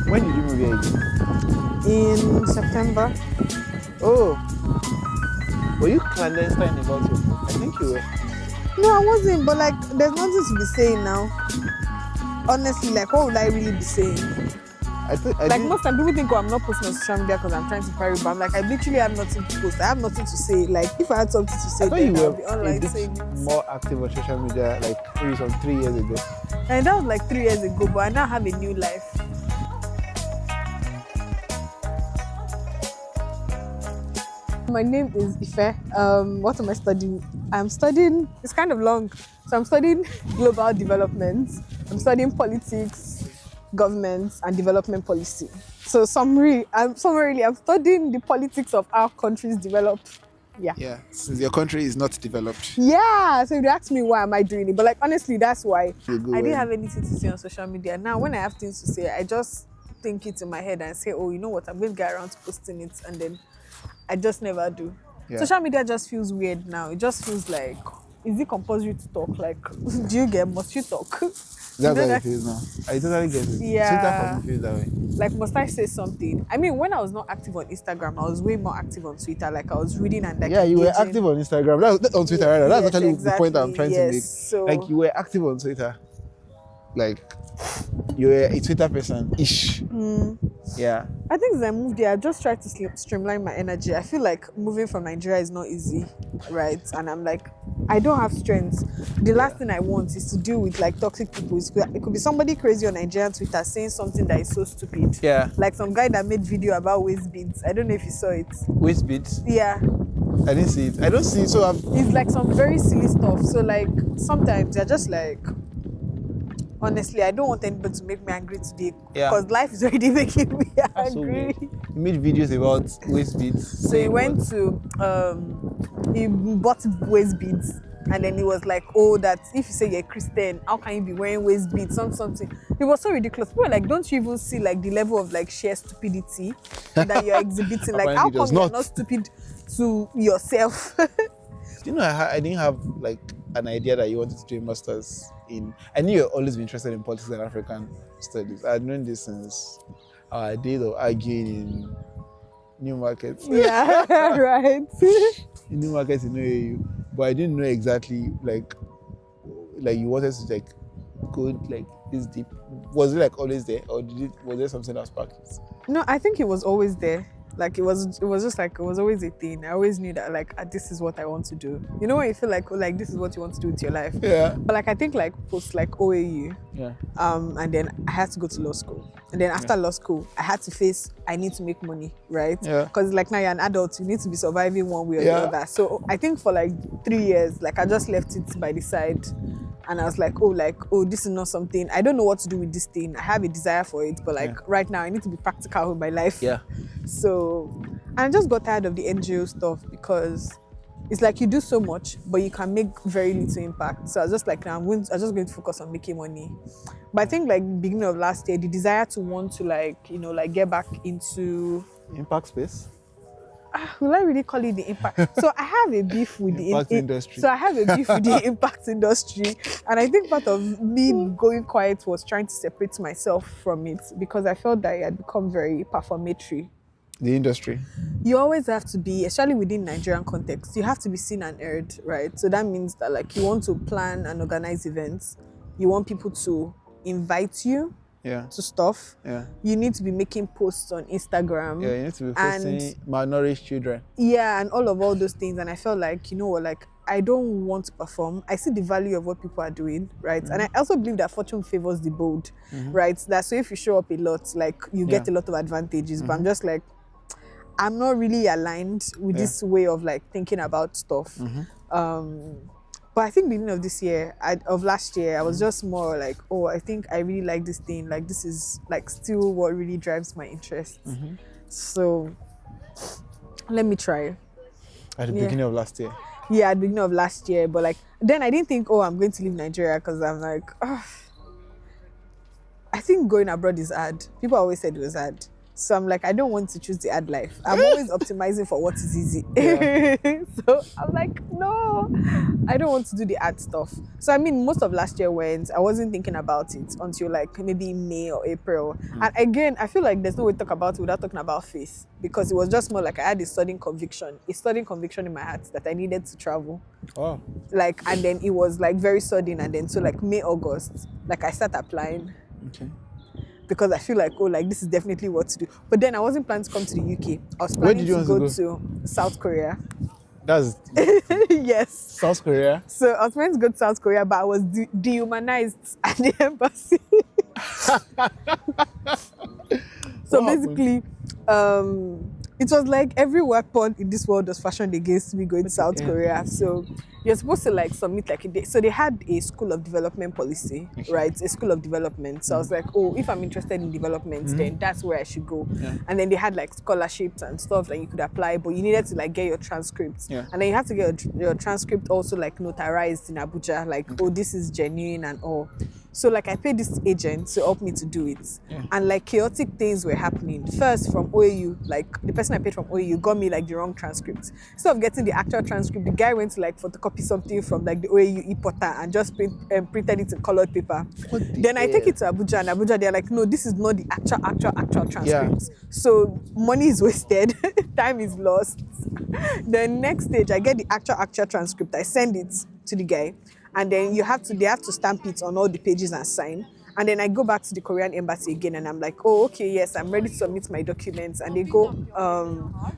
When did you move here again? In September. Oh, were you clandestine about it? I think you were. No, I wasn't, but like, there's nothing to be saying now. Honestly, like, what would I really be saying? Like, most time people think, oh, I'm not posting on social media because I'm trying to parry, but I'm like, I literally have nothing to post. I have nothing to say. Like, if I had something to say, I thought you then I'll were be online a saying bit it. more active on social media, like maybe some 3 years ago. And that was like 3 years ago, but I now have a new life. My name is Ife. What am I studying? I'm studying, it's kind of long. So I'm studying global development. I'm studying politics, government, and development policy. So summarily, I'm studying the politics of how countries develop. Yeah, since your country is not developed. Yeah, so if you ask me why am I doing it, but like honestly, that's why You go I didn't in. have anything to say on social media. Now, when I have things to say, I just think it in my head and say, oh, you know what, I'm going to get around to posting it, and then I just never do. Yeah. Social media just feels weird now. It just feels like, is it compulsory to talk? Like, do you get, must you talk? That's how it feels now. I totally get it. Yeah. Twitter for me feels that way. Like, must I say something? I mean, when I was not active on Instagram, I was way more active on Twitter. Like, I was reading and like, Yeah, you were engaging. active on Instagram. That's on Twitter, right? That's Yes, actually the point that I'm exactly, trying to make. yes. So- like, you were active on Twitter. Like, you were a Twitter person-ish. Yeah. I think as I moved here, I just tried to streamline my energy. I feel like moving from Nigeria is not easy, right? And I'm like, I don't have strength. The last thing I want is to deal with like toxic people. It could be somebody crazy on Nigerian Twitter saying something that is so stupid. Yeah. Like some guy that made video about waist beads. I don't know if you saw it. Waist beads? Yeah. I didn't see it. I don't see it, so It's like some very silly stuff. So like sometimes they're just like, honestly, I don't want anybody to make me angry today. Yeah. Because life is already making me That's so angry. weird. You made videos about waist beads. So he went to, he bought waist beads, and then he was like, oh, that if you say you're a Christian, how can you be wearing waist beads, something. It was so ridiculous. People were like, don't you even see like the level of like sheer stupidity that you're exhibiting? Like, how come you're not stupid to yourself? Do you know, I didn't have like an idea that you wanted to do a master's in. I knew you've always been interested in politics and African studies. I'd known this since our days of arguing in New Market. Yeah, right. In New Market in OAU. But I didn't know exactly like you wanted to like go like this deep. Was it like always there, or was there something that sparked it? No, I think it was always there. Like it was just like, it was always a thing. I always knew that like, this is what I want to do. You know when you feel like this is what you want to do with your life. Yeah. But like I think like post like OAU. Yeah. And then I had to go to law school. And then after law school, I had to face, I need to make money, right? Yeah. Because like now you're an adult, you need to be surviving one way or the other. So I think for like 3 years, like I just left it by the side. And I was like, oh, this is not something, I don't know what to do with this thing. I have a desire for it, but like right now I need to be practical with my life. Yeah. So, and I just got tired of the NGO stuff because it's like you do so much, but you can make very little impact. So I was just like, I'm just going to focus on making money. But I think like beginning of last year, the desire to want to like, you know, like get back into impact space. Will I really call it the impact? So I have a beef with the impact industry. So I have a beef with the impact industry, and I think part of me going quiet was trying to separate myself from it because I felt that it had become very performatory. The industry. You always have to be, especially within Nigerian context, you have to be seen and heard, right? So that means that like you want to plan and organize events, you want people to invite you. To stuff. Yeah. You need to be making posts on Instagram. Yeah, you need to be posting malnourished children. Yeah, and all those things. And I felt like, you know what, like I don't want to perform. I see the value of what people are doing, right? And I also believe that fortune favors the bold, right? That so if you show up a lot, like you get a lot of advantages. But I'm just like, I'm not really aligned with this way of like thinking about stuff. But I think beginning of this year, of last year, I was just more like, oh, I think I really like this thing. Like this is like still what really drives my interest. So let me try. At the beginning of last year? Yeah, at the beginning of last year. But like, then I didn't think, oh, I'm going to leave Nigeria because I'm like, I think going abroad is hard. People always said it was hard. So I'm like, I don't want to choose the hard life. I'm always optimizing for what is easy. Yeah. So I'm like, no, I don't want to do the hard stuff. So I mean, most of last year went, I wasn't thinking about it until like maybe May or April. And again, I feel like there's no way to talk about it without talking about faith, because it was just more like I had a sudden conviction in my heart that I needed to travel. Oh. Like, and then it was like very sudden, and then so like May, August, like I started applying. Okay. Because I feel like, oh, like this is definitely what to do. But then I wasn't planning to come to the UK. I was Where planning did you to want to go to South Korea. That's Yes. South Korea. So I was planning to go to South Korea, but I was dehumanized at the embassy. So What basically, it was like every weapon in this world was fashioned against me going to South Korea. So you're supposed to like submit like a day. So they had a school of development policy, right? A school of development. So I was like, oh, if I'm interested in development, then that's where I should go. Yeah. And then they had like scholarships and stuff that you could apply, but you needed to like get your transcripts. Yeah. And then you have to get your transcript also like notarized in Abuja, like, oh, this is genuine and all. So like I paid this agent to help me to do it. Yeah. And like chaotic things were happening. First from OAU, like the person I paid from OAU got me like the wrong transcript. Instead of getting the actual transcript, the guy went to like photocopy something from like the OAU e-portal and just printed it in colored paper. Then I take it to Abuja, and Abuja they're like, no, this is not the actual transcripts. Yeah. So money is wasted, time is lost. The next stage, I get the actual transcript. I send it to the guy. And then they have to stamp it on all the pages and sign. And then I go back to the Korean embassy again, and I'm like, oh, okay, yes, I'm ready to submit my documents. And they go,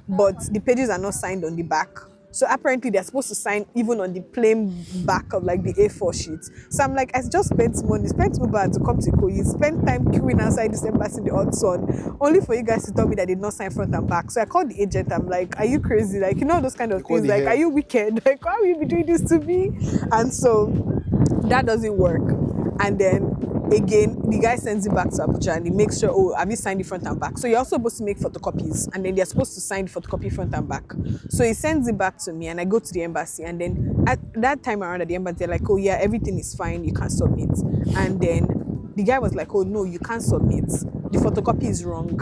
but the pages are not signed on the back. So apparently they're supposed to sign even on the plain back of like the A4 sheets. So I'm like, I just spent Uber to come to Korea, spent time queuing outside this embassy in the hot sun, only for you guys to tell me that they did not sign front and back. So I called the agent. I'm like, are you crazy? Like, you know, those kind of things. Like, are you wicked? Like, why will you be doing this to me? And so that doesn't work. And then again, the guy sends it back to Abuja and he makes sure, oh, have you signed the front and back? So you're also supposed to make photocopies, and then they're supposed to sign the photocopy front and back. So he sends it back to me, and I go to the embassy, and then at that time around at the embassy, they're like, oh yeah, everything is fine, you can submit. And then the guy was like, oh no, you can't submit. The photocopy is wrong.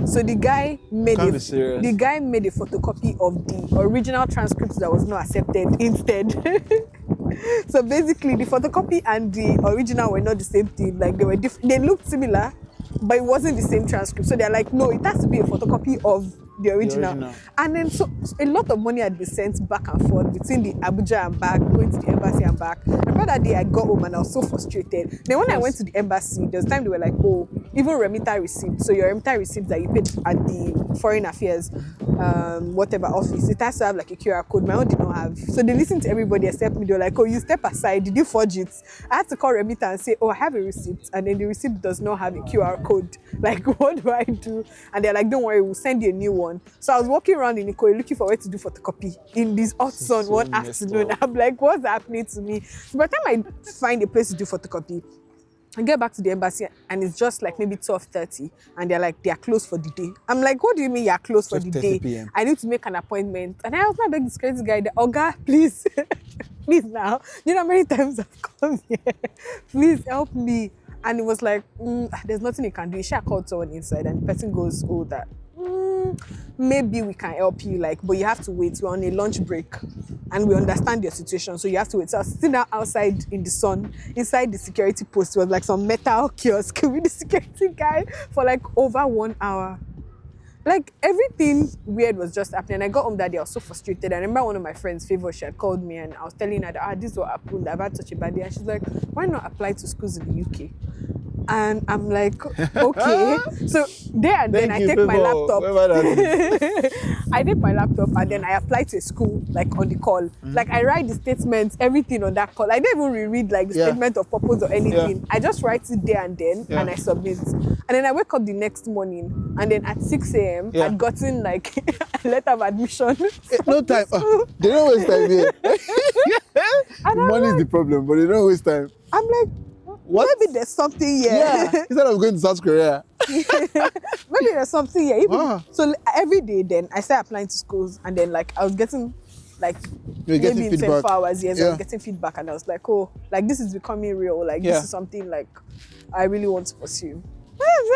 So the guy made a photocopy of the original transcript that was not accepted instead. So basically, the photocopy and the original were not the same thing. Like they were different. They looked similar, but it wasn't the same transcript. So they're like, no, it has to be a photocopy of the original. And then so a lot of money had been sent back and forth between the Abuja and back, going to the embassy and back. I remember that day I got home and I was so frustrated. Then when I went to the embassy, there was time they were like, oh, even remitter receipt. So your remitter receipt that you paid at the foreign affairs, whatever office, it has to have like a QR code. My own did not have. So they listened to everybody except me. They were like, oh, you step aside. Did you forge it? I had to call remitter and say, oh, I have a receipt. And then the receipt does not have a QR code. Like, what do I do? And they're like, don't worry, we'll send you a new one. So I was walking around in Ikoyi looking for where to do photocopy in this hot sun one afternoon. I'm like, what's happening to me? So by the time I find a place to do photocopy, I get back to the embassy and it's just like maybe 12:30 and they're like, they are closed for the day. I'm like, what do you mean you're closed for the day? PM. I need to make an appointment. And I was not begging this crazy guy, Oga, please, please now. You know how many times I've come here? Please help me. And it was like, there's nothing you can do. I called someone inside and the person goes, oh, that maybe we can help you, like, but you have to wait. We're on a lunch break and we understand your situation, so you have to wait. So I was sitting outside in the sun, inside the security post. It was like some metal kiosk with the security guy for like over 1 hour. Like everything weird was just happening. I got home that day, I was so frustrated. I remember one of my friends, Favor, she had called me and I was telling her that this is what happened. I've had such a bad day. And she's like, why not apply to schools in the UK? And I'm like, okay. So there and then I take my laptop. I take my laptop and then I apply to a school, like on the call. Like I write the statements, everything on that call. I don't even reread like the statement of purpose or anything. I just write it there and then and I submit. And then I wake up the next morning and then at 6 a.m. I'd gotten like a letter of admission. No time. They don't waste time here. Money is the problem, but they don't waste time. I'm like, what? Maybe there's something here. Yeah, instead of going to South Korea. Maybe there's something here. So every day then, I started applying to schools and then like I was getting like maybe in feedback. 24 hours, I was getting feedback and I was like, oh, like this is becoming real. Like this is something like I really want to pursue.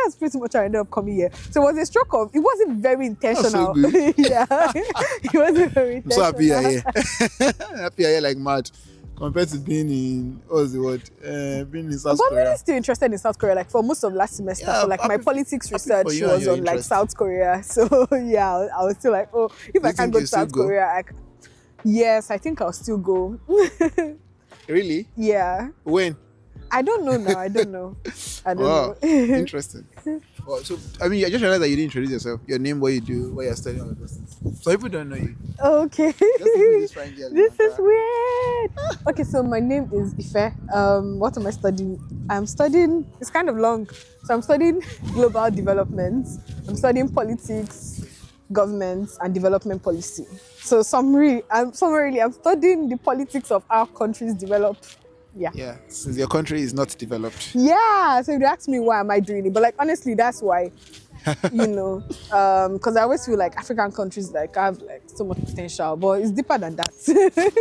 that's pretty much how I ended up coming here. So it was a stroke of, it wasn't very intentional. so good. Yeah, it wasn't very I'm so happy intentional. you're here. Happy you're here like mad. Compared to being in, what was the word? Being in South But I'm Korea. really still interested in South Korea. Like for most of last semester, Yeah, so like my happy- politics happy research for you and was your on like interest. South Korea. So yeah, I was still like, oh, if I you can't think go you to still South go? Korea, yes, I think I'll still go. Really? Yeah, When? I don't know now. I don't know. I don't Wow, know. interesting. Well, so I mean, I just realized that you didn't introduce yourself. Your name, what you do, what you're studying, all of those things. So people don't know you. Okay. Just think this fine girl. This is weird. Okay, so my name is Ife. What am I studying? I'm studying, it's kind of long. So I'm studying global development. I'm studying politics, government, and development policy. So summarily, I'm studying the politics of how countries develop. Yeah. Yeah, since your country is not developed. Yeah. So if you ask me why am I doing it, but like honestly, that's why. You know, because I always feel like African countries like have like so much potential, but it's deeper than that.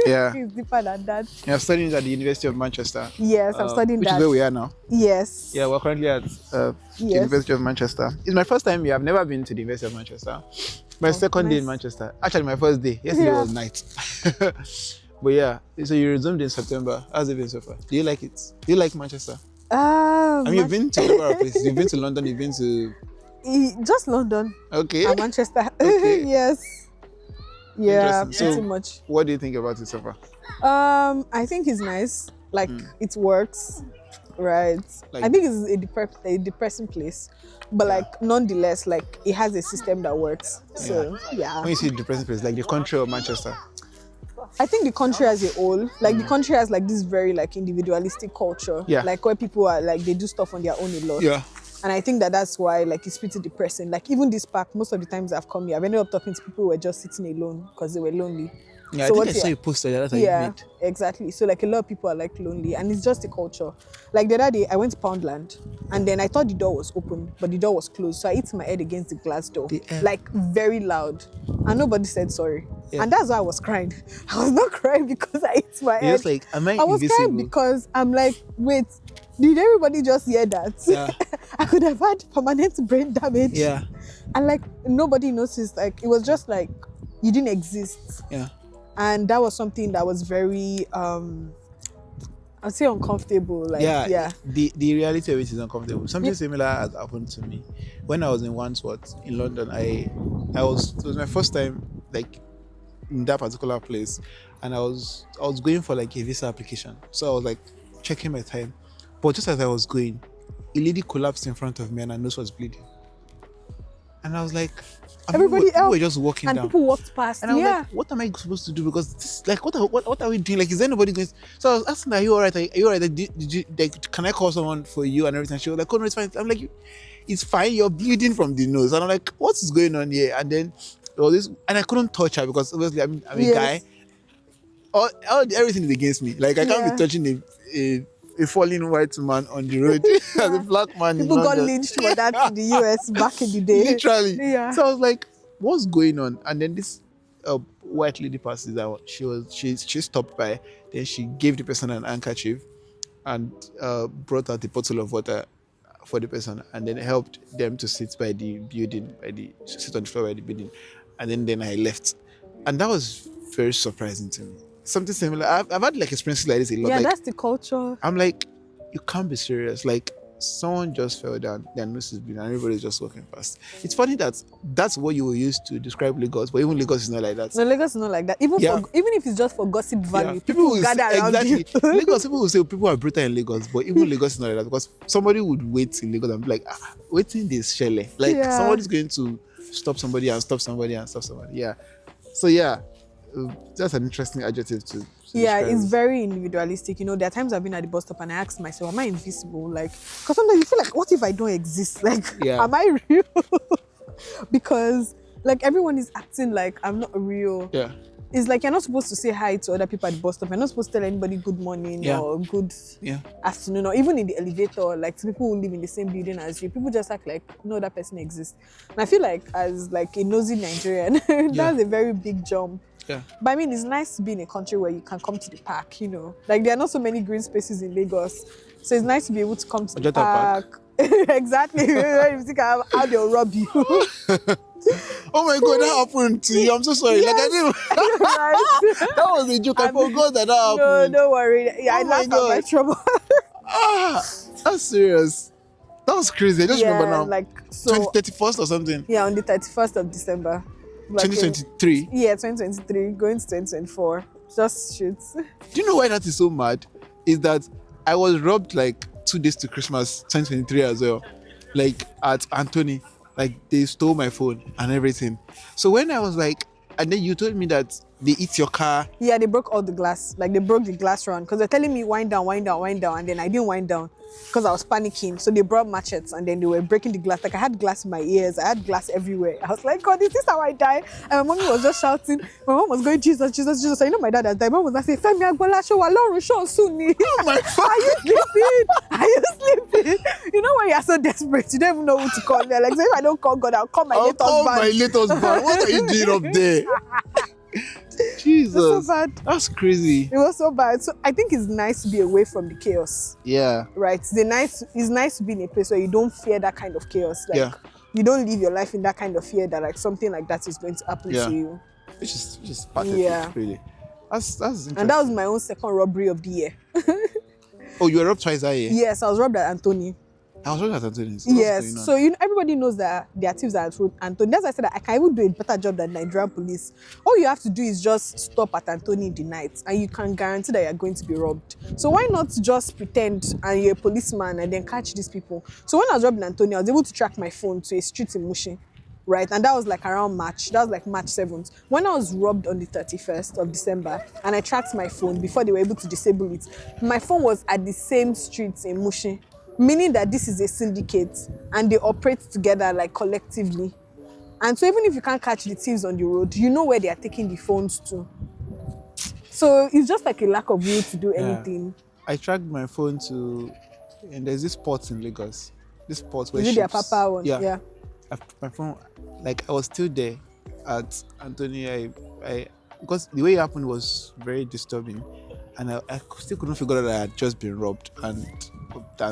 Yeah. It's deeper than that. You're studying at the University of Manchester. Yes, I'm studying which that. is where we are now. Yes. Yeah, we're currently at the Yes. University of Manchester. It's my first time here. I've never been to the University of Manchester. My second day in nice. Manchester. Actually, my first day. Yesterday Yeah. was night. But yeah, so you resumed in September. How's it been so far? Do you like it? Do you like Manchester? I mean, you've been to a number of places. You've been to London. You've been to just London okay. and Manchester. Okay. Yes. Yeah, Interesting. pretty So, much. what do you think about it so far? I think it's nice. Like it works, right? Like- I think it's a depressing place, but like nonetheless, like it has a system that works. So yeah. When you see depressing place, like the country of Manchester. I think the country as a whole, like the country has like this very like individualistic culture, Yeah. like where people are like they do stuff on their own a lot. Yeah. And I think that's why like it's pretty depressing. Like even this park, most of the times I've come here, I've ended up talking to people who were just sitting alone because they were lonely. Yeah, So I what think I saw you- you posted that you Yeah, made. exactly. So like a lot of people are like lonely and it's just a culture. Like the other day I went to Poundland and then I thought the door was open, but the door was closed. So I hit my head against the glass door, The hell? like very loud. And nobody said sorry. Yeah. And that's why I was crying. I was not crying because I hit my You're head. just like, am I was invisible? crying because I'm like, wait, did everybody just hear that? Yeah. I could have had permanent brain damage. Yeah. And like nobody noticed. Like it was just like you didn't exist. Yeah. And that was something that was very I'd say uncomfortable. Like yeah. The reality of it is uncomfortable. Something similar has happened to me when I was in Wandsworth in London. It was my first time like in that particular place, and I was going for like a visa application. So I was like checking my time, but just as I was going, a lady collapsed in front of me and her nose was bleeding, and I was like, and Everybody people else were just walking and down. people walked past. And I was Yeah. like, what am I supposed to do? Because this, like, what are we doing? Like, is there nobody going? So I was asking, are you alright? Are you alright? Did you, like, can I call someone for you and everything? She was like, oh no, it's fine. I'm like, it's fine. You're bleeding from the nose. And I'm like, what is going on here? And then there was this, and I couldn't touch her because obviously I'm a Yes. guy. Everything is against me. Like, I can't Yeah. be touching a fallen white man on the road as a black man. in People got London. lynched for that in the US back in the day. Literally. Yeah. So I was like, what's going on? And then this white lady passes out. She stopped by. Then she gave the person an handkerchief and brought out a bottle of water for the person, and then helped them to sit by the building, sit on the floor by the building. And then I left. And that was very surprising to me. Something similar. I've had like experiences like this a lot. Yeah, Like, that's the culture. I'm like, you can't be serious. Like, someone just fell down, their nose is bleeding, and everybody's just walking past. It's funny that that's what you will use to describe Lagos, but even Lagos is not like that. No, Lagos is not like that. Even Yeah. even if it's just for gossip value, Yeah. people will will gather say, around exactly. you. Lagos, people will say people are brutal in Lagos, but even Lagos is not like that because somebody would wait in Lagos and be like, waiting this shelle. Like Yeah. somebody's going to stop somebody and stop somebody and stop somebody. Yeah. So yeah, that's an interesting adjective to Yeah, describe it's it. very individualistic. You know, there are times I've been at the bus stop and I ask myself, am I invisible? Like, because sometimes you feel like, what if I don't exist? Like, Yeah. am I real? Because, like, everyone is acting like I'm not real. Yeah. It's like you're not supposed to say hi to other people at the bus stop. You're not supposed to tell anybody good morning Yeah. or good Yeah. afternoon, or even in the elevator, like to people who live in the same building as you. People just act like no that person exists. And I feel like as like a nosy Nigerian, that's a very big jump. Yeah. But I mean, it's nice to be in a country where you can come to the park, you know. Like, there are not so many green spaces in Lagos. So it's nice to be able to come to the Ojota Park. park. Exactly. You think how they'll rob you. Oh my god, that happened to you. I'm so sorry. Like I Yes. didn't. Right. That was a joke. I forgot that No, happened. don't worry. Yeah, I Oh my laugh at my god. trouble. Ah, that's serious. That was crazy. I just remember Yeah, now. like so. 31st or something. Yeah, on the 31st of December. Like 2023. yeah, 2023, going to 2024. Just shoot. Do you know why that is so mad? Is that I was robbed like 2 days to Christmas 2023 as well. Like at Anthony. Like they stole my phone and everything. So when I was like, and then you told me that they eat your car. Yeah, they broke all the glass. Like they broke the glass round because they're telling me wind down, wind down, wind down, and then I didn't wind down because I was panicking. So they brought machetes and then they were breaking the glass. Like I had glass in my ears, I had glass everywhere. I was like, God, is this how I die? And my mommy was just shouting. My mom was going, Jesus, Jesus, Jesus. I know my dad has died. My mom was like, saying, Femi Agbola, show Alorun, show Sunni. Oh my Are you sleeping? Are you sleeping? You know when you're so desperate, you don't even know who to call. They're like, so if I don't call God, I'll call my I'll late call husband. my late husband. What are you doing up there? Jesus. It was so bad. That's crazy. It was so bad. So I think it's nice to be away from the chaos. Yeah. Right. It's nice to be in a place where you don't fear that kind of chaos. Like Yeah. you don't live your life in that kind of fear that like something like that is going to happen Yeah. to you. Which is pathetic, Yeah. really. That's interesting. And that was my own second robbery of the year. Oh, you were robbed twice that year? Yes, I was robbed at Anthony. I was robbed at Anthony's. Yes. So everybody knows that there are thieves at Anthony. That's why I said that I can even do a better job than Nigerian police. All you have to do is just stop at Anthony in the night and you can guarantee that you're going to be robbed. So why not just pretend and you're a policeman and then catch these people? So when I was robbed in Anthony, I was able to track my phone to a street in Mushin. Right, and that was like around March. That was like March 7th. When I was robbed on the 31st of December and I tracked my phone before they were able to disable it, my phone was at the same streets in Mushin, meaning that this is a syndicate and they operate together like collectively. And so even if you can't catch the thieves on the road, you know where they are taking the phones to. So it's just like a lack of will to do anything. I tracked my phone to, and there's this port in Lagos. This port where Is it their ships. Papa one? Yeah. My phone, like I was still there at Anthony. I because the way it happened was very disturbing, and I still couldn't figure out that I had just been robbed and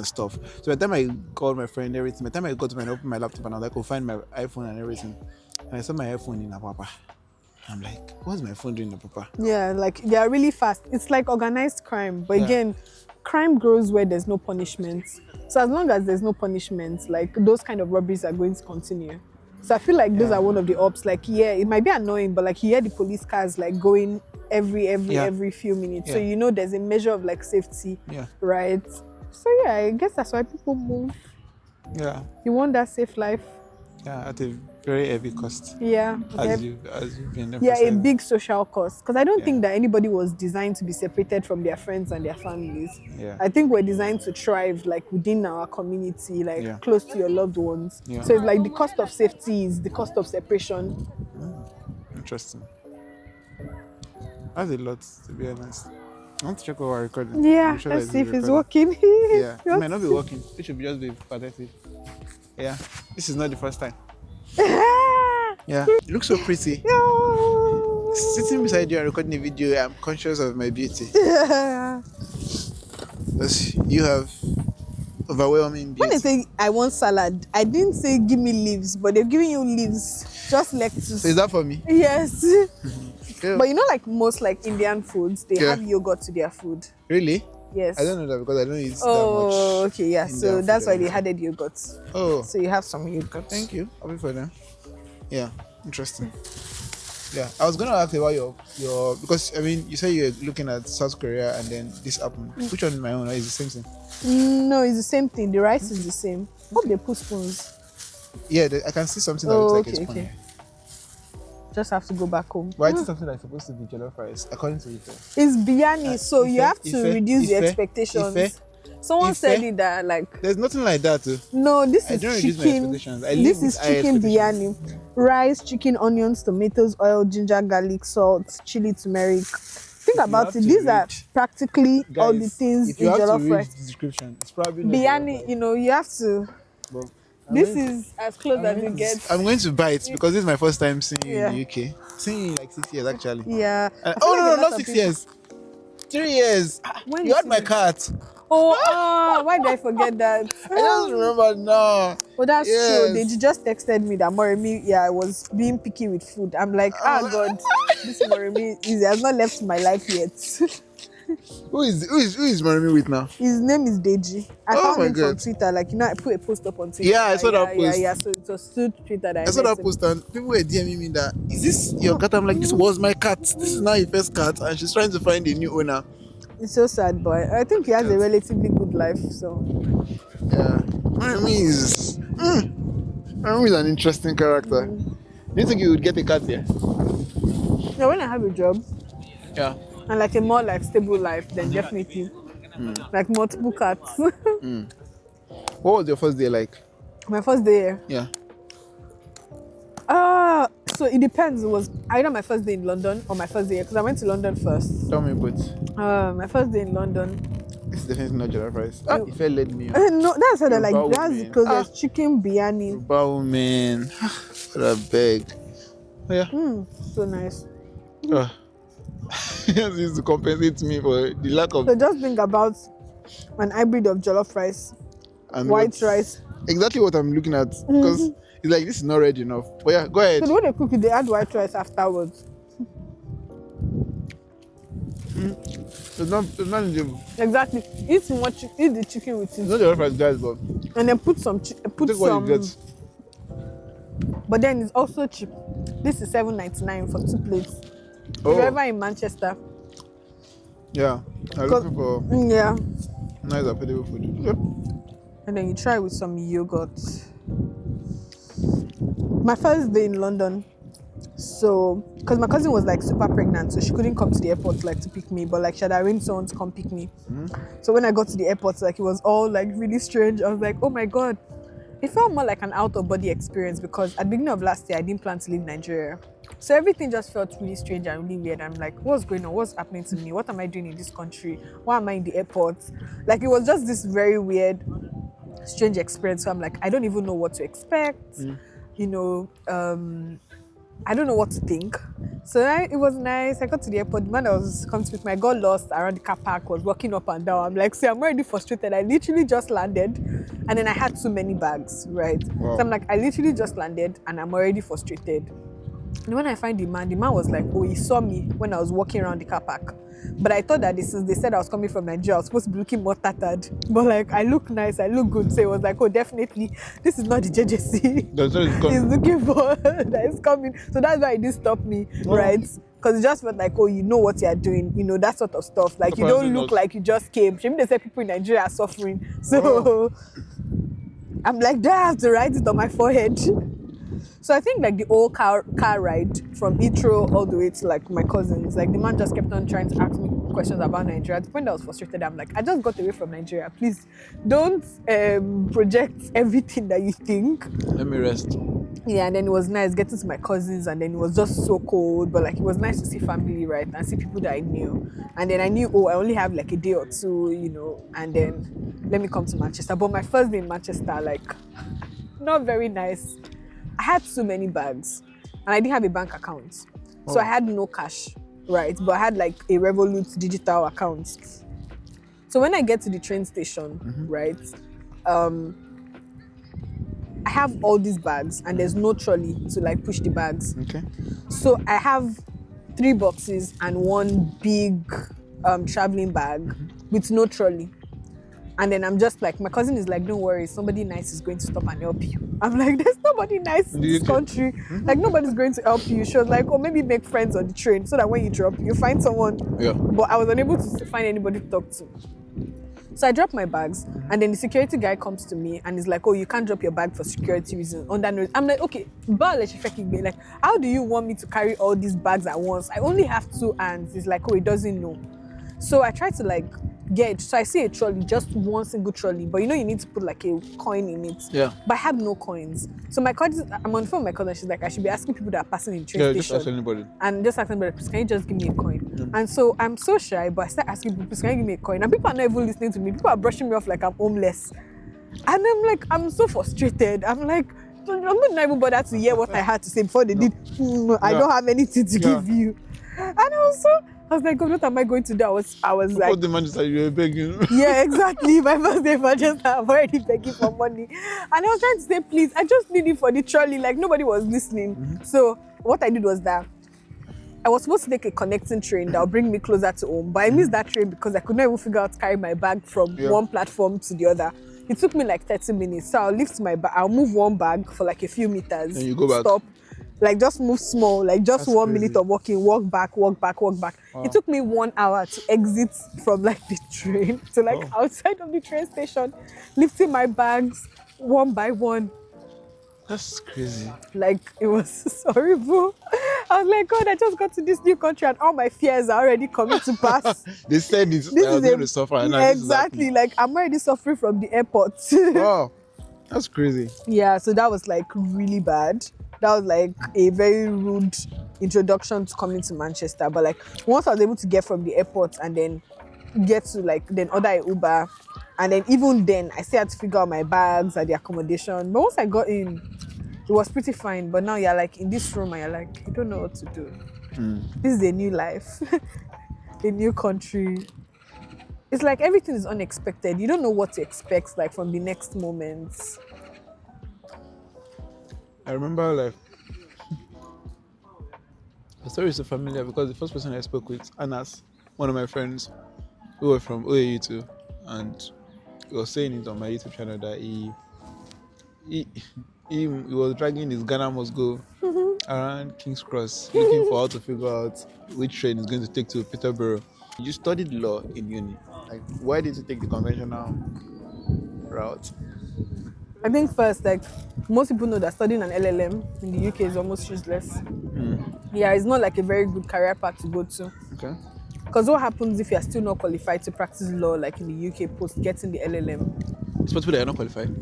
stuff. So by the time I called my friend, everything, by the time I got to my open my laptop and I was like, "Go find my iPhone and everything," and I saw my iPhone in Apapa. I'm like, "What's my phone doing in Apapa?" Yeah, like they are really fast. It's like organized crime, but again, crime grows where there's no punishment. So as long as there's no punishment, like those kind of robberies are going to continue. So I feel like those are one of the ops. Like, yeah, it might be annoying, but like you hear the police cars like going every few minutes. So you know there's a measure of like safety. Yeah. Right. So yeah, I guess that's why people move. Yeah. You want that safe life. Yeah, at a very heavy cost. Yeah. As you've been Yeah, a emphasizing. big social cost. Because I don't think that anybody was designed to be separated from their friends and their families. Yeah. I think we're designed to thrive like within our community, like close to your loved ones. Yeah. So it's like the cost of safety is the cost of separation. Interesting. That's a lot, to be honest. I want to check over our recording. Yeah, I'm sure let's that see if it's recording. working. Yeah, it might not be working. It should just be pathetic. Yeah, this is not the first time. Yeah, you look so pretty. No. Sitting beside you and recording a video, I'm conscious of my beauty. Because you have overwhelming beauty. When I say I want salad, I didn't say give me leaves, but they've given you leaves, just lettuce. So is that for me? Yes. Yeah. But you know, like most like Indian foods, they have yogurt to their food. Really? Yes. I don't know that because I don't eat that much. Oh, okay, yeah. So Indian that's food why they anymore. added yogurt. Oh, So you have some yogurt. thank you. I'll be for them. Yeah, interesting. Yeah, I was gonna ask about your because I mean you said you're looking at South Korea and then this happened. Which one is my own? Or is it the same thing? No, it's the same thing. The rice is the same. Hope they put spoons. Yeah, I can see something that Oh, looks like okay, a spoon. okay. Just have to go back home. But I think something that's supposed to be jollof rice, according to it. It's biryani, so you have to reduce your Ife, expectations. Someone Ife. said it that like There's nothing like that. Too. no, this I is don't reduce my chicken. expectations. I live This with is high chicken expectations. biryani. Rice, chicken, onions, tomatoes, oil, ginger, garlic, salt, chili, turmeric. Think about have it. to These are read- practically all the Guys, things if in you have to jollof read rice. the description, it's probably not jollof Biryani, rice. you know, you have to. But This is as close as you get. I'm going to buy it because this is my first time seeing you Yeah. in the UK. Seeing you in like 6 years actually. Yeah. I feel Oh like a no, lot not of 6 people- years. 3 years. When You had is my it? cat. Oh, why did I forget that? I just remember now. Oh, that's true. They Yes. just texted me that Moremi, yeah, I was being picky with food. I'm like, God, this Moremi has not left my life yet. Who is marrying me with now? His name is Deji. I Oh found my him from god. Twitter. Like, I put a post up on Twitter. Yeah, I saw that post. Yeah. So it was through Twitter that I I saw met that him. post and people were DMing me that, is this your cat? I'm like, this was my cat. This is now your first cat, and she's trying to find a new owner. It's so sad, but I think he has a relatively good life. So Yeah. Marmy is an interesting character. Do you think you would get a cat here? yeah, when I have a job Yeah. and like a more like stable life, then definitely like multiple cats. What was your first day like? My first day here. Yeah. So it depends. It was either my first day in London or my first day here, because I went to London first. Tell me, but My first day in London. this is definitely not jollof rice. If I led me. No, that's what I like. Yoruba That's woman. because there's chicken biryani. Bow man. What a beg. Oh, yeah. So nice. This is to compensate me for the lack of So just think about an hybrid of jollof rice, and white rice. Exactly what I'm looking at, because it's like this is not ready enough. But yeah, go ahead. So when they cook it, they add white rice afterwards. It's not the Exactly. Eat the chicken with it's it, not jollof rice, guys, but and then put some take what you get. But then it's also cheap. This is $7.99 for 2 plates. If Oh, you're ever in Manchester, yeah. I'm looking for yeah. nice affordable food. Yep. And then you try with some yogurt. My first day in London, so because my cousin was like super pregnant, so she couldn't come to the airport like to pick me, but like she had arranged someone to come pick me. So when I got to the airport, like it was all like really strange. I was like, oh my god. It felt more like an out of body experience, because at the beginning of last year I didn't plan to leave Nigeria. So everything just felt really strange and really weird. I'm like, what's going on? What's happening to me? What am I doing in this country? Why am I in the airport? Like it was just this very weird, strange experience. So I'm like, I don't even know what to expect. You know, I don't know what to think. So it was nice. I got to the airport. The man that was coming to pick me, I got lost around the car park, was walking up and down. I'm like, see, I'm already frustrated. I literally just landed and then I had too many bags, right? Wow. So I'm like, I literally just landed and I'm already frustrated. And when I find the man was like, oh, he saw me when I was walking around the car park. But I thought that they said I was coming from Nigeria, I was supposed to be looking more tattered. But like, I look nice, I look good. So it was like, oh, definitely, this is not the JJC. That's what it's called. He's looking for that is coming. So that's why it didn't stop me, right? Because it just felt like, oh, you know what you're doing, you know, that sort of stuff. Like, you don't look like you just came. Maybe they say people in Nigeria are suffering. So I'm like, do I have to write it on my forehead? So I think like the whole car ride from Heathrow all the way to like my cousins, like the man just kept on trying to ask me questions about Nigeria. At the point I was frustrated, I'm like, I just got away from Nigeria. Please don't project everything that you think. Let me rest. Yeah, and then it was nice getting to my cousins, and then it was just so cold, but like it was nice to see family, right, and see people that I knew. And then I knew, oh, I only have like a day or two, you know, and then let me come to Manchester. But my first day in Manchester, like, not very nice. I had so many bags and I didn't have a bank account. So I had no cash, right? But I had like a Revolut digital account. So when I get to the train station, right, I have all these bags and there's no trolley to like push the bags. Okay. So I have 3 boxes and 1 big traveling bag with no trolley. And then I'm just like, my cousin is like, don't worry, somebody nice is going to stop and help you. I'm like, there's nobody nice in this country. Like, nobody's going to help you. She was like, oh, maybe make friends on the train so that when you drop, you find someone. Yeah. But I was unable to find anybody to talk to. So I dropped my bags, and then the security guy comes to me and is like, oh, you can't drop your bag for security reasons. On that note, I'm like, okay, but like, how do you want me to carry all these bags at once? I only have 2 hands. It's like, oh, he doesn't know. So I tried to like get, so I see a trolley, just 1 single trolley, but you know you need to put like a coin in it. Yeah. But I had no coins. So my cousin, I'm on the phone with my cousin, she's like, I should be asking people that are passing in the train station. Just ask anybody. And just asking anybody, please, can you just give me a coin? And so I'm so shy, but I start asking people, please, can you give me a coin? And people are not even listening to me. People are brushing me off like I'm homeless. And I'm like, I'm so frustrated. I'm like, I'm not even bothered to hear what I had to say before they did. I don't have anything to give you. And also, I was like, God, what am I going to do? I was like, What the man just said you were begging. yeah, exactly. My first day for just I'm already begging for money. And I was trying to say, please, I just need it for the trolley. Like nobody was listening. So what I did was that I was supposed to take a connecting train that would bring me closer to home. But I missed that train because I could not even figure out to carry my bag from one platform to the other. It took me like 30 minutes. So I'll lift my bag, I'll move one bag for like a few meters. And you go back. Stop. Like just move small, like just That's 1 crazy. minute of walking, walk back. Wow. It took me 1 hour to exit from like the train to like outside of the train station, lifting my bags one by one. That's crazy. Like it was horrible. I was like, God, I just got to this new country and all my fears are already coming to pass. They said this. I was going to suffer. And now this is Exactly. happening. Like I'm already suffering from the airport. Wow. That's crazy. Yeah, so that was like really bad. That was like a very rude introduction to coming to Manchester. But like once I was able to get from the airport and then get to like then order a Uber, and then even then I still had to figure out my bags and the accommodation. But once I got in, it was pretty fine. But now you're like in this room and you're like, you don't know what to do. This is a new life, a new country. It's like everything is unexpected. You don't know what to expect like from the next moments. I remember like the story is so familiar because the first person I spoke with, Anas, one of my friends, who were from OAU too, and he was saying it on my YouTube channel that he was dragging his Ghana must go around King's Cross, looking for how to figure out which train is going to take to Peterborough. You studied law in uni. Like, why did you take the conventional route? I think first, like most people know that studying an LLM in the UK is almost useless. Yeah, it's not like a very good career path to go to. Okay. Because what happens if you're still not qualified to practice law, like in the UK post getting the LLM? It's possible that you're not qualified.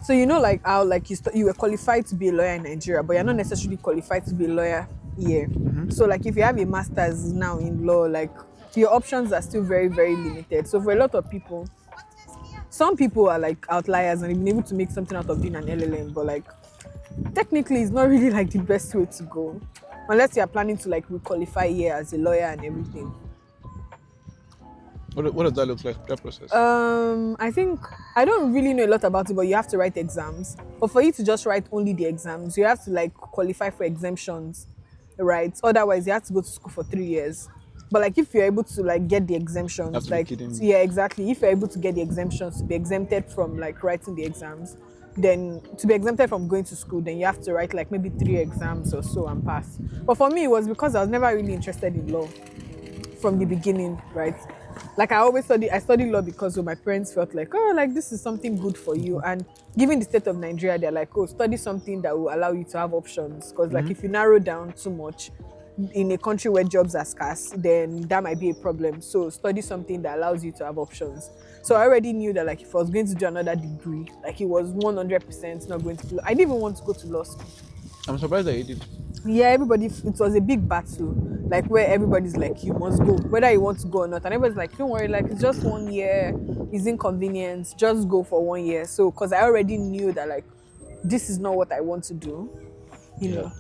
So you know, like how like you were qualified to be a lawyer in Nigeria, but you're not necessarily qualified to be a lawyer here. So like if you have a master's now in law, like your options are still very, very limited. So for a lot of people, some people are like outliers and they've been able to make something out of doing an LLM, but like technically it's not really like the best way to go unless you're planning to like re-qualify here as a lawyer and everything. What does that look like, that process? I think I don't really know a lot about it, but you have to write exams. But for you to just write only the exams, you have to like qualify for exemptions, right? Otherwise you have to go to school for 3 years. But like if you're able to like get the exemptions, like yeah, exactly. If you're able to get the exemptions to be exempted from like writing the exams, then to be exempted from going to school, then you have to write like maybe 3 exams or so and pass. But for me, it was because I was never really interested in law from the beginning, right? Like I studied law because my parents felt like, oh, like this is something good for you. And given the state of Nigeria, they're like, oh, study something that will allow you to have options. Because like if you narrow down too much in a country where jobs are scarce, then that might be a problem. So study something that allows you to have options. So I already knew that like if I was going to do another degree, like it was 100% not going to be. I didn't even want to go to law school. I'm surprised that you did. Yeah, everybody, it was a big battle, like where everybody's like, you must go, whether you want to go or not. And everybody's like, don't worry, like it's just 1 year, it's inconvenience, just go for 1 year. So, because I already knew that like, this is not what I want to do, you know.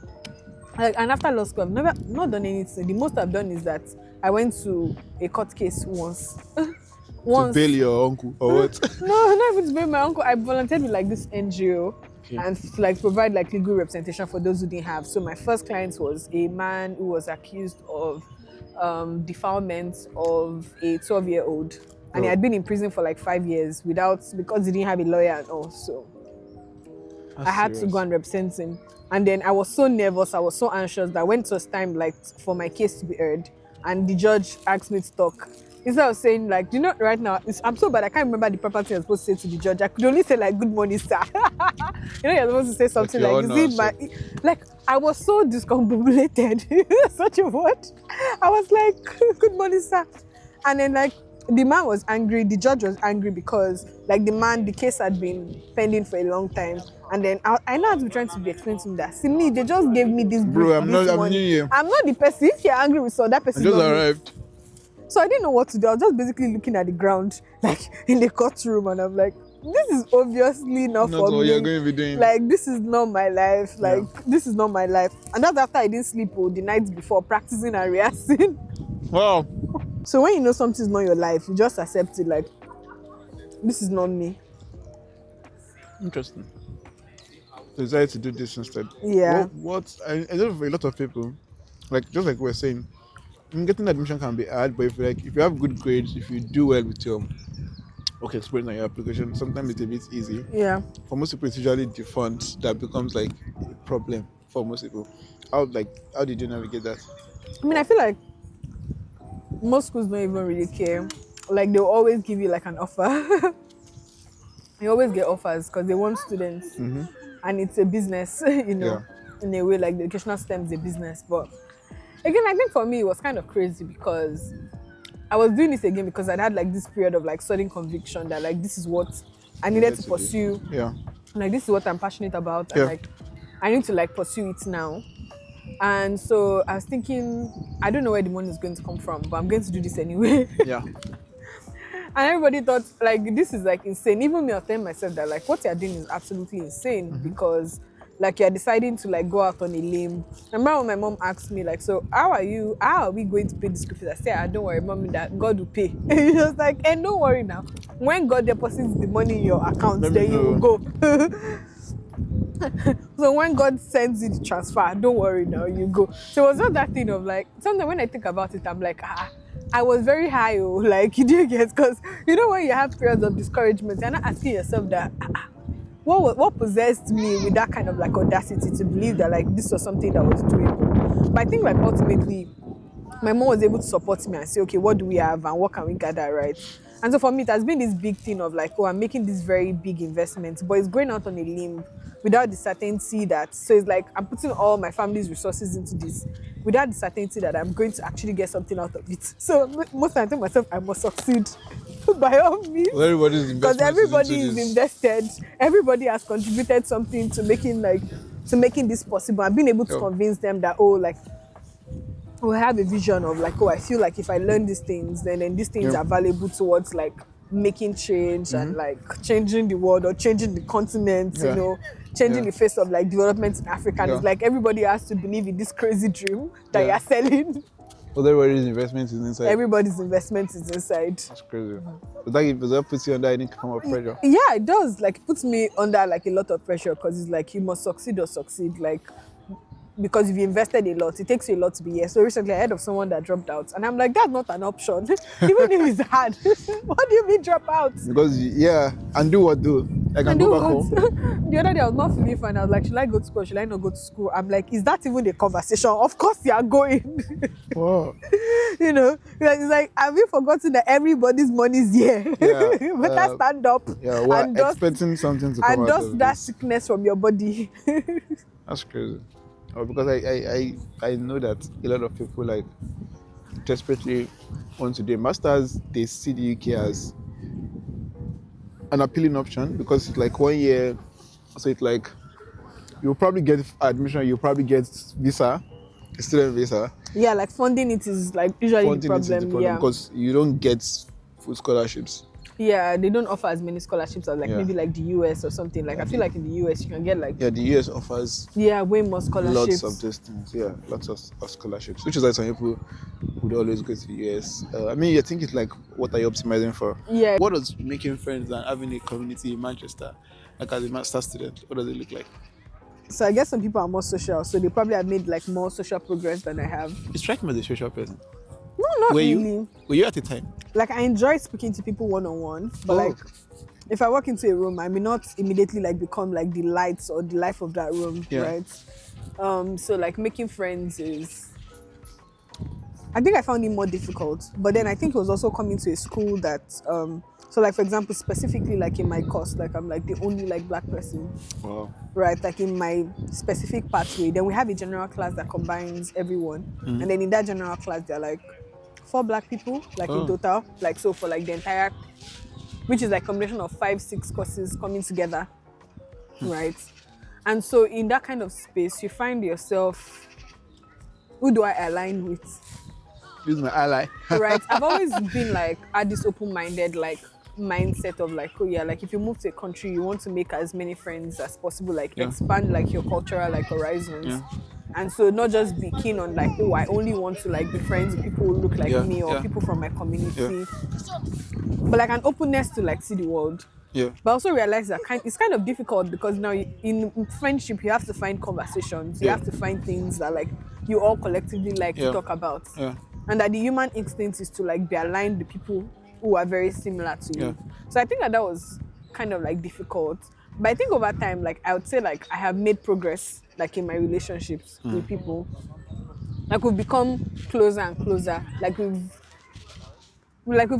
Like, and after law school, I've not done anything. The most I've done is that I went to a court case once. To bail your uncle or what? No, not even to bail my uncle. I volunteered with like this NGO. Okay. And to like provide like legal representation for those who didn't have. So my first client was a man who was accused of defilement of a 12-year-old, and he had been in prison for like 5 years because he didn't have a lawyer and all. So I had to go and represent him. And then I was so nervous, I was so anxious that when it was time like for my case to be heard, and the judge asked me to talk. Instead of saying like, you know, right now, I'm so bad, I can't remember the proper thing I was supposed to say to the judge. I could only say like, good morning, sir. You know, you're supposed to say something like I was so discombobulated. Such a word. I was like, good morning, sir. And then like, the man was angry, the judge was angry because like the case had been pending for a long time. And then I know I had to be trying to explain to him that, see me, they just gave me this brief. Bro, I'm not new here. I'm not the person. If you're angry with that person. I just arrived. So I didn't know what to do. I was just basically looking at the ground, like in the courtroom, and I'm like, this is obviously not for me. You're going to be doing. Like, this is not my life. Like, this is not my life. And that's after I didn't sleep the night before, practicing and rehearsing. Wow. So when you know something's not your life, you just accept it like, this is not me. Interesting. Decided to do this instead. Yeah. I know for a lot of people, like just like we were saying, getting admission can be hard, but if you have good grades, if you do well with your work experience and your application, sometimes it's a bit easy. Yeah. For most people, it's usually the font that becomes like a problem for most people. How did you navigate that? I mean, I feel like most schools don't even really care. Like they'll always give you like an offer. You always get offers because they want students, and it's a business, Yeah. in a way, like the educational system is a business. But again, I think for me it was kind of crazy because I was doing this again because I'd had like this period of like sudden conviction that like this is what I needed to pursue. Yeah. Like this is what I'm passionate about, and Yeah. like I need to like pursue it now. And so I was thinking, I don't know where the money is going to come from, but I'm going to do this anyway. Yeah. And everybody thought like this is like insane. Even me, I was telling myself that like what you're doing is absolutely insane because like you're deciding to like go out on a limb. I remember when my mom asked me like, so how are we going to pay the school fees? I said, don't worry, mommy, that God will pay. He was like, don't worry now. When God deposits the money in your account, then you will go. So when God sends you the transfer, don't worry now, you go. So it was not that thing of like, sometimes when I think about it, I'm like, I was very high, like, you do get, because you know when you have periods of discouragement, you're not asking yourself that, what possessed me with that kind of like audacity to believe that like this was something that was doable. But I think like ultimately, my mom was able to support me and say, okay, what do we have and what can we gather, right? And so for me, it has been this big thing of like, I'm making this very big investment, but it's going out on a limb without the certainty that, so it's like I'm putting all my family's resources into this without the certainty that I'm going to actually get something out of it. So most of the time I tell myself I must succeed by all means. Well, everybody's Because everybody is invested, everybody has contributed something to making this possible. I've been able to convince them that, like, we have a vision of like, I feel like if I learn these things, then these things are valuable towards like making change and like changing the world or changing the continent, changing the face of like development in Africa. And it's like everybody has to believe in this crazy dream that you're selling. Well, everybody's investment is inside. Everybody's investment is inside. That's crazy. Does that put you under any kind of pressure? Yeah, it does. Like, it puts me under like a lot of pressure because it's like you must succeed or succeed. Like, because if you invested a lot, it takes you a lot to be here. So recently I heard of someone that dropped out and I'm like, that's not an option. Even if it's hard. What do you mean drop out? Because and do what do? I can go back home. The other day I was not feeling fine. I was like, should I go to school or should I not go to school? I'm like, is that even a conversation? Of course you are going. Wow. It's like, have you forgotten that everybody's money is here? Yeah. Better stand up. Yeah, we're expecting something to come out and of dust that this. sickness from your body. That's crazy. Because I know that a lot of people like desperately want to do a master's. They see the UK as an appealing option because it's like 1 year, so it's like you'll probably get admission, you'll probably get visa, a student visa. Yeah, like funding it is like usually the problem. Because you don't get full scholarships. Yeah, they don't offer as many scholarships as like maybe like the US or something. Like I feel like in the US you can get like the US offers way more scholarships. Lots of these things. Yeah, lots of scholarships. Which is why some people would always go to the US. I mean, I think it's like, what are you optimizing for? Yeah. What does making friends and having a community in Manchester, like as a master student, what does it look like? So I guess some people are more social, so they probably have made like more social progress than I have. You strike me as a social person. No, not really. Were you at the time? Like I enjoy speaking to people one-on-one, but like if I walk into a room, I may not immediately like become like the lights or the life of that room, right? So like making friends is, I think I found it more difficult. But then I think it was also coming to a school that, so like for example, specifically like in my course, like I'm like the only like black person. Wow. Right, like in my specific pathway. Then we have a general class that combines everyone, and then in that general class there are like 4 black people, like in total, like so for like the entire, which is like a combination of 5-6 courses coming together, right? And so in that kind of space, you find yourself, who do I align with? Who's my ally? Right, I've always been like at this open-minded like mindset of like, like if you move to a country, you want to make as many friends as possible, like expand like your cultural like horizons. And so not just be keen on like, oh, I only want to like be friends with people who look like Yeah, me or yeah, people from my yeah, community, but like an openness to like see the world. yeah, But I also realize that it's kind of difficult because now in friendship you have to find conversations, you yeah, have to find things that like you all collectively like to yeah, talk about, yeah, and that the human instinct is to like be aligned with people who are very similar to yeah. you. So I think that was kind of like difficult. But I think over time, like I would say, like I have made progress, like in my relationships with people. Like we've become closer and closer. Like we've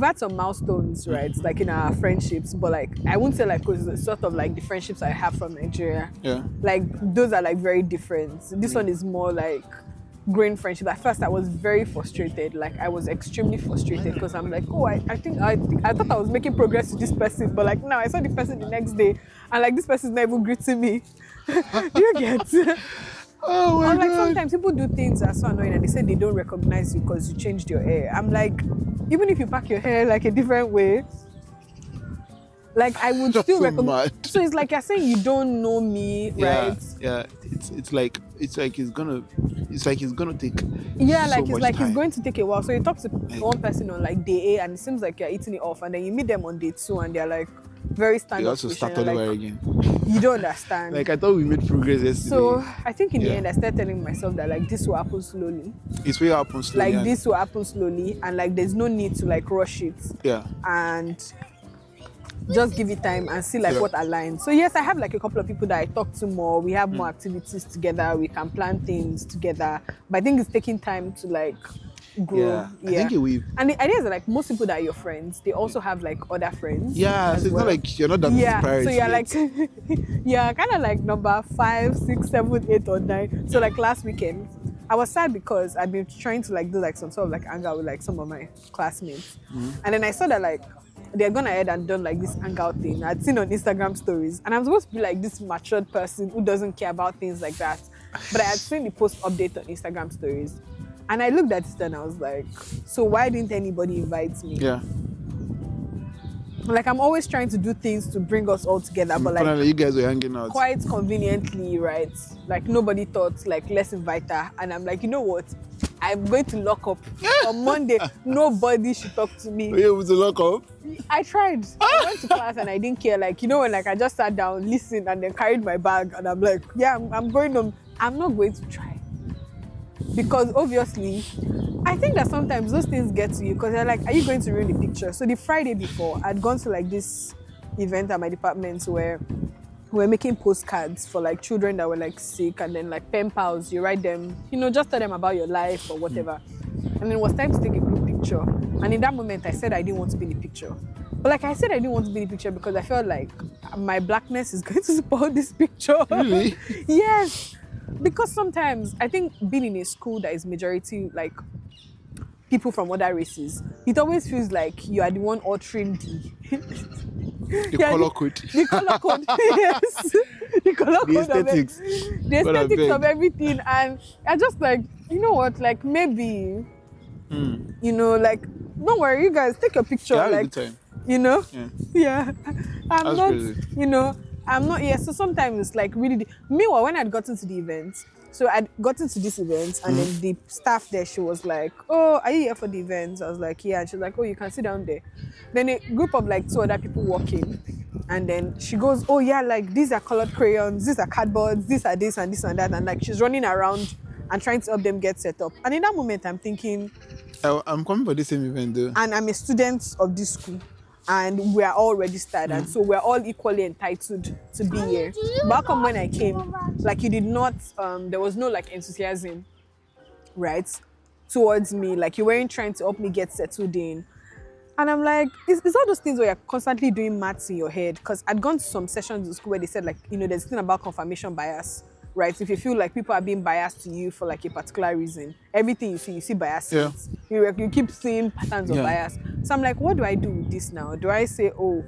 had some milestones, right? Like in our friendships, but like I wouldn't say like cause sort of like the friendships I have from Nigeria. Yeah. Like those are like very different. This one is more like growing friendship. At first I was very frustrated. Like I was extremely frustrated because I'm like, oh, I thought I was making progress with this person, but like now I saw the person the next day and like this person's not even greeting me. Do you get? Oh my Or like god. sometimes people do things that are so annoying and they say they don't recognize you because you changed your hair. I'm like, even if you pack your hair like a different way, like I would That's still so recognize. mad. So it's like you're saying you don't know me, Yeah, right? yeah. It's like it's gonna take Yeah, so like it's much like it's time. going to take a while. So you talk to Like, one person on like day A and it seems like you're eating it off, and then you meet them on day 2 and they're like very you also standoffish, and start you're all over like, again. you don't understand. Like I thought we made progress yesterday. So I think in the Yeah. end I started telling myself that like this will happen slowly. It's what happens slowly. Like And this will happen slowly, and like there's no need to like rush it. yeah. And just give it time and see like Yeah. what aligns. So yes, I have like a couple of people that I talk to more. We have more activities together. We can plan things together. But I think it's taking time to like grow. Yeah. I think it will. And the idea is that like most people that are your friends, they also have like other friends. Yeah, as so it's well. not like you're not that Yeah, priority so you're yet. like, yeah, kind of like number 5, 6, 7, 8, or 9. So like last weekend, I was sad because I'd been trying to like do like some sort of like hangout with like some of my classmates, and then I saw that like they're gone ahead and done like this hangout thing. I'd seen on Instagram stories, and I'm supposed to be like this matured person who doesn't care about things like that. But I had seen the post update on Instagram stories, and I looked at it and I was like, so why didn't anybody invite me? Yeah. Like I'm always trying to do things to bring us all together, but like Finally, you guys were hanging out. quite conveniently, right? Like nobody thought like let's invite her, and I'm like, you know what? I'm going to lock up on Monday. Nobody should talk to me. Were you able to lock up? I tried. I went to class and I didn't care. Like you know when like I just sat down, listened, and then carried my bag, and I'm like, yeah, I'm going home. I'm not going to try because obviously, I think that sometimes those things get to you because they're like, are you going to ruin the picture? So the Friday before, I'd gone to like this event at my department where we're making postcards for like children that were like sick, and then like pen pals, you write them, you know, just tell them about your life or whatever. And then it was time to take a group picture. And in that moment, I said I didn't want to be in the picture. But like I said, I didn't want to be in the picture because I felt like my blackness is going to spoil this picture. Really? Yes. Because sometimes I think being in a school that is majority like people from other races, it always feels like you are the one altering The color code. the color code. Yes. The color The code aesthetics. of it. The God, I aesthetics beg. of everything. And I just like, you know what, like maybe, you know, like, don't worry, you guys take a picture. Yeah, have a like, good time. you know? Yeah. Yeah. I'm That's not, crazy. you know, I'm not, yeah. So sometimes it's like really, meanwhile, when I'd gotten to the event, so I'd gotten to this event and then the staff there, she was like, oh, are you here for the event? I was like, yeah. And she was like, oh, you can sit down there. Then a group of like 2 other people walk in, and then she goes, oh yeah, like these are colored crayons, these are cardboards, these are this and this and that. And like she's running around and trying to help them get set up. And in that moment, I'm thinking, I'm coming for the same event though. and I'm a student of this school, and we're all registered, and so we're all equally entitled to be here. But how come when I came, like you did not, there was no like enthusiasm, right, towards me, like you weren't trying to help me get settled in. And I'm like, it's all those things where you're constantly doing maths in your head, because I'd gone to some sessions in school where they said like, you know, there's a thing about confirmation bias, right? If you feel like people are being biased to you for like a particular reason, everything you see bias. Yeah. You keep seeing patterns of Yeah. bias. So I'm like, what do I do with this now? Do I say, oh,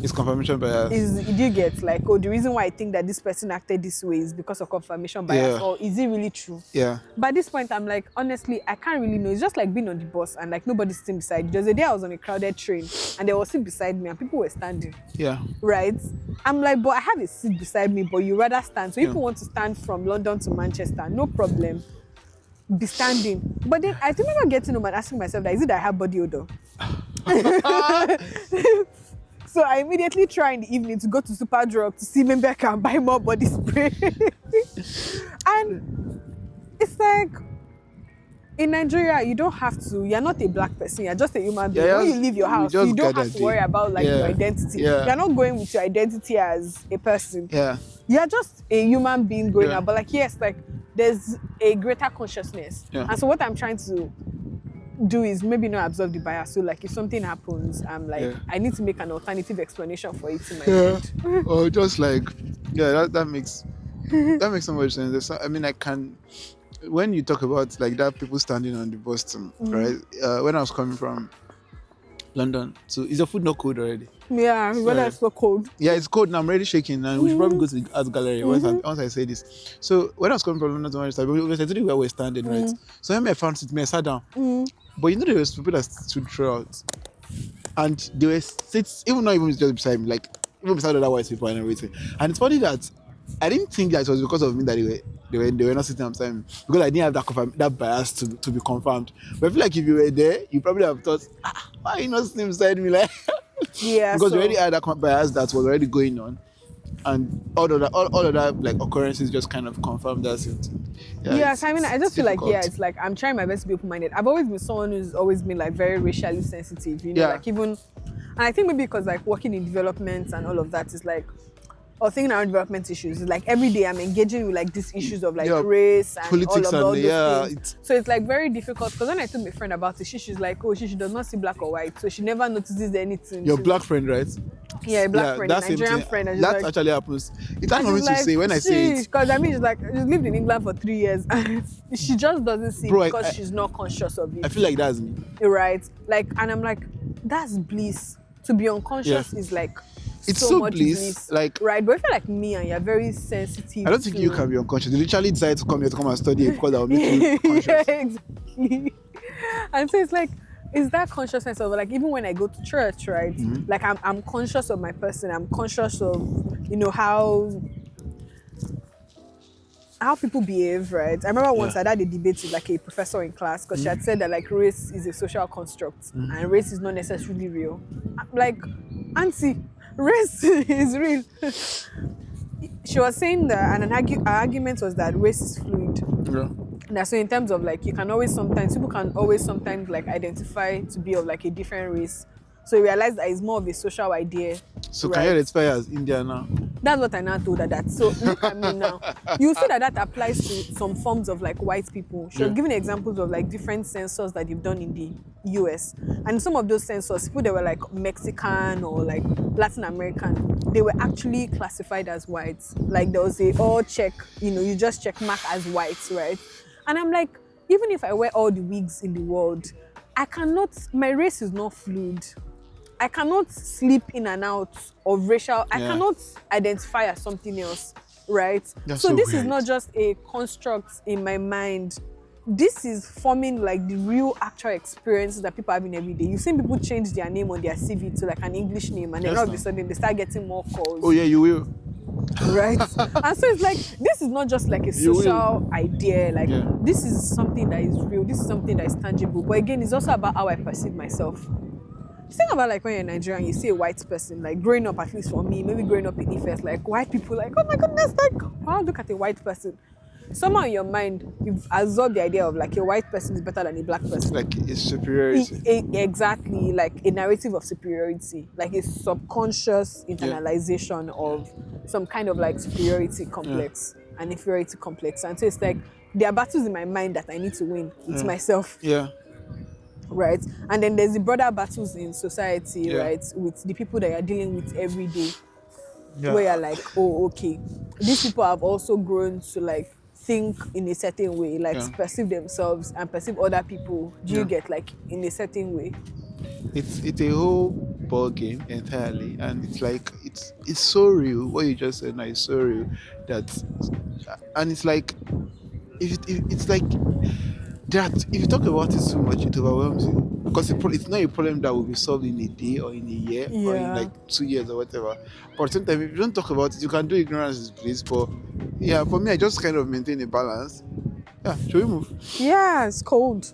It's confirmation bias. Do you get like, oh, the reason why I think that this person acted this way is because of confirmation bias, Yeah. or is it really true? Yeah. But at this point, I'm like, honestly, I can't really know. It's just like being on the bus and like nobody's sitting beside you. There's a day I was on a crowded train and they were sitting beside me and people were standing. Yeah. Right? I'm like, but I have a seat beside me, but you rather stand. So if Yeah. you want to stand from London to Manchester, no problem. Be standing. But then I remember getting home and asking myself, that, is it that I have body odor? So I immediately try in the evening to go to Superdrug to see maybe I can buy more body spray. And it's like, in Nigeria, you don't have to, you're not a black person, you're just a human being. When you leave your house, you don't have to worry about like your identity. Yeah. You're not going with your identity as a person. Yeah. You're just a human being going Yeah. out. But like, yes, like there's a greater consciousness. Yeah. And so what I'm trying to do is maybe not absorb the bias. So like if something happens, I'm like, I need to make an alternative explanation for it in my mind. Or just like, that makes so much sense. I mean, I can, when you talk about like that, people standing on the bus, right? When I was coming from London, so is the food not cold already? Yeah, when it's so cold. Yeah, it's cold and I'm already shaking, and we should probably go to the art gallery once I say this. So when I was coming from London to Manchester, we were sitting where we were standing, right? So when I found it, I sat down. But you know there was people that stood throughout, and they were even not even just beside me, like even beside other white people and everything. And it's funny that I didn't think that it was because of me that they were not sitting beside me, because I didn't have that bias to be confirmed. But I feel like if you were there, you probably have thought, why are you not sitting beside me, like? Yeah, because you already had that bias that was already going on, and all of that like occurrences just kind of confirmed that. Yes, I mean, I just feel like, it's like I'm trying my best to be open-minded. I've always been someone who's always been like very racially sensitive, you know, like even, and I think maybe because like working in development and all of that is like, or thinking around development issues, is like every day I'm engaging with like these issues of like race and politics all those things. So it's like very difficult, because when I told my friend about it, she's like, oh, she does not see black or white, so she never notices anything. Your black friend, right? Yeah, a black friend, a Nigerian friend. And that like, actually happens. It's not normal to say when I say it. Because I mean, she's lived in England for 3 years and she just doesn't see it because she's not conscious of it. I feel like that's me. Right? Like, and I'm like, that's bliss. To be unconscious is like, it's so much bliss. Like, right? But I feel like me and you're very sensitive. I don't think you can be unconscious. You literally decide to come here to come and study it because that will make you conscious. Yeah, exactly. And so it's like, is that consciousness of like, even when I go to church, right? Like I'm conscious of my person. I'm conscious of, you know, how people behave, right? I remember once I had a debate with like a professor in class, because she had said that like race is a social construct and race is not necessarily real. I'm like, auntie, race is real. She was saying that, and her argument was that race is fluid. Yeah. So in terms of like, people can always sometimes like identify to be of like a different race. So you realize that it's more of a social idea. So can you identify as India now? That's what I now told her that. So look at me now. You see that applies to some forms of like white people. She was giving examples of like different census that they've done in the US. And some of those census, people that were like Mexican or like Latin American, they were actually classified as whites. Like there was all check, you know, you just check mark as whites, right? And I'm like, even if I wear all the wigs in the world, my race is not fluid. I cannot slip in and out of racial, I cannot identify as something else, right? So this is not just a construct in my mind. This is forming like the real actual experiences that people have in every day. You've seen people change their name on their CV to like an English name, and then all of a sudden they start getting more calls. Oh yeah, you will. Right? And so it's like, this is not just like a social idea, like this is something that is real, this is something that is tangible. But again, it's also about how I perceive myself. Think about like when you're in Nigeria and you see a white person, like growing up, at least for me, maybe growing up in Ife, like white people, like, oh my goodness, like, wow, look at a white person. Somehow in your mind, you've absorbed the idea of like a white person is better than a black person. Like it's superiority. Exactly, like a narrative of superiority, like a subconscious internalization of some kind of like superiority complex and inferiority complex. And so it's like, there are battles in my mind that I need to win with myself. Yeah. Right? And then there's the broader battles in society, right? With the people that you're dealing with every day. Where you're like, oh, okay. These people have also grown to like think in a certain way, like perceive themselves and perceive other people. Do you get like in a certain way? it's a whole ball game entirely, and it's like it's so real. What you just said now is so real that, and it's like it's like that if you talk about it too much, it overwhelms you because it's not a problem that will be solved in a day or in a year or in Yeah. like 2 years or whatever. But at the same time, if you don't talk about it, you can do ignorance is bliss. But yeah, for me, I just kind of maintain a balance. Yeah, should we move? Yeah, it's cold.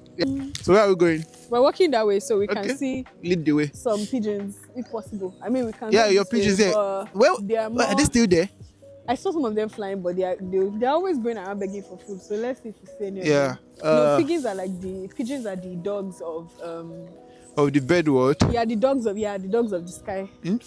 So where are we going? We're walking that way so we can Okay, see lead the way. some pigeons if possible. I mean, we can Yeah, go your this way, pigeons there. but Well, they are are they more. still there? I saw some of them flying, but they're always going around begging for food. So let's see if we see any of Yeah. them. No, pigeons are like the pigeons are the dogs of Of the bird world. the dogs of the sky. Hmm?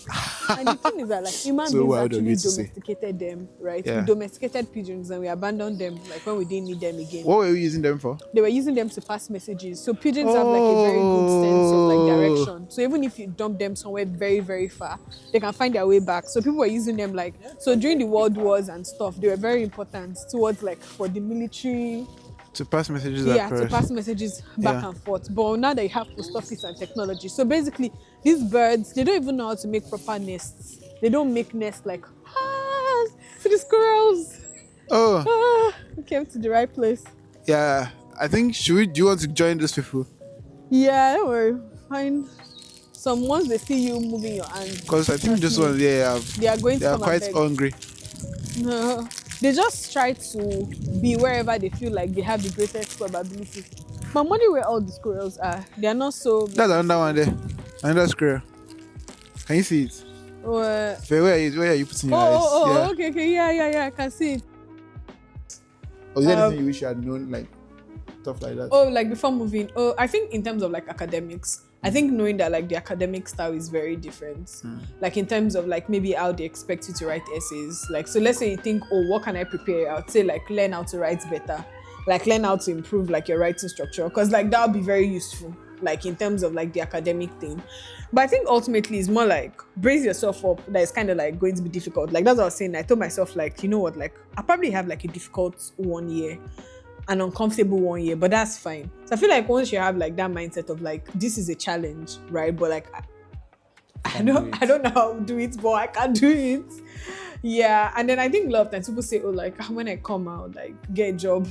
And the thing is that like human So beings wild of actually you to say. domesticated them, right? Yeah. We domesticated pigeons and we abandoned them like when we didn't need them again. What were we using them for? They were using them to pass messages. So pigeons have like a very good sense of like Oh. direction. So even if you dump them somewhere very, very far, they can find their way back. So people were using them like, so during the world wars and stuff, they were very important towards like for the military, To pass messages to across. pass messages back Yeah. and forth. But now that you have post office and technology, so basically these birds, they don't even know how to make proper nests. They don't make nests like, to the squirrels. Oh, We came to the right place. yeah. I think do you want to join those people? Yeah, don't worry. Find some once they see you moving your hand. Because I think those ones they are going they to are come quite and beg. hungry. No. They just try to be wherever they feel like they have the greatest probability. But money where all the squirrels are, they are not so. That's another one there. Another squirrel. Can you see it? Oh, Where are you putting your eyes? okay, yeah, I can see it. Or is there anything you wish you had known, like stuff like that? Oh, like before moving. Oh, I think in terms of like academics, I think knowing that like the academic style is very different. Like in terms of like maybe how they expect you to write essays. Like so let's say you think, oh, what can I prepare? I would say like learn how to write better. Like learn how to improve like your writing structure. Because like that would be very useful. Like in terms of like the academic thing. But I think ultimately it's more like brace yourself up that it's kind of like going to be difficult. Like that's what I was saying. I told myself like, you know what, like I probably have like a difficult 1 year, an uncomfortable 1 year, but that's fine. So I feel like once you have like that mindset of like this is a challenge, right? But like I don't know how to do it, but I can do it. Yeah, and then I think a lot of times people say, oh, like when I come out, like get a job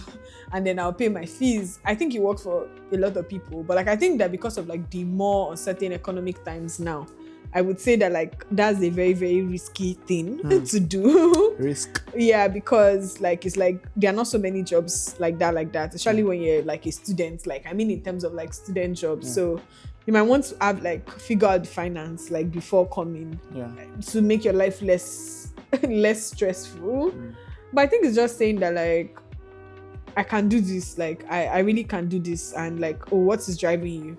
and then I'll pay my fees. I think it works for a lot of people, but like I think that because of like the more uncertain economic times now, I would say that like that's a very, very risky thing to do. Risk. Yeah, because like it's like there are not so many jobs like that, especially when you're like a student. Like I mean in terms of like student jobs. So you might want to have like figure out the finance like before coming to make your life less stressful. But I think it's just saying that like I can do this, like I really can do this, and like, oh, what is driving you?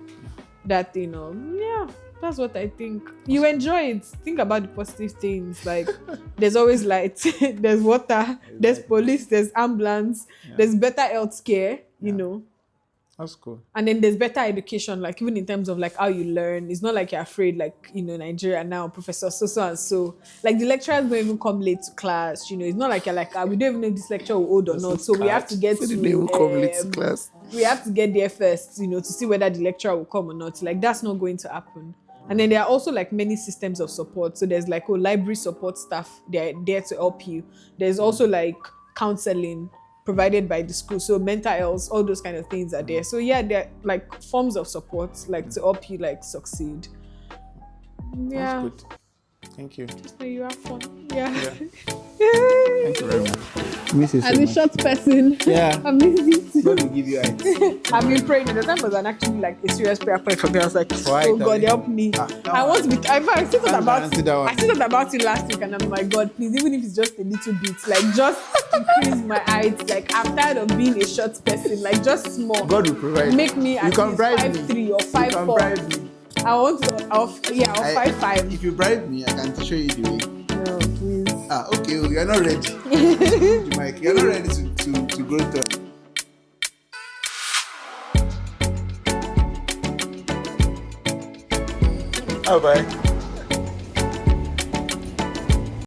That thing, that's what I think. You enjoy it. Think about the positive things. Like there's always light, there's water, there's police, there's ambulance, there's better healthcare, you know. That's cool. And then there's better education, like even in terms of like how you learn. It's not like you're afraid, like, you know, Nigeria now, Professor so and so. Like the lecturers don't even come late to class, you know. It's not like you're like, we don't even know if this lecture will hold or not. So we have to get They will come late to class. we have to get there first, you know, to see whether the lecturer will come or not. Like that's not going to happen. And then there are also like many systems of support. So there's like library support staff, they're there to help you. There's also like counseling provided by the school, so mental health, all those kind of things are there. So yeah, they're like forms of support like to help you like succeed. Yeah. That's good. Thank you. So you have fun. Yeah. Thank you very much. Miss you so As a much. short person, Yeah. I miss it. God will give you eyes. I've been praying. The time was actually like a serious prayer point for me. I was like, Why, oh God, darling? help me. I want to be. I still thought about it last week, and I'm like, God, please, even if it's just a little bit, like just increase my height. Like I'm tired of being a short person. Like just small. God will provide. Make me You at can least bribe me. 5'3" or 5'4". You can bribe me. I want to. Or 5'5". If you bribe me, I can show you the way. No, please. Okay, you're not ready. Mike, you're not ready to grow tall. Bye bye.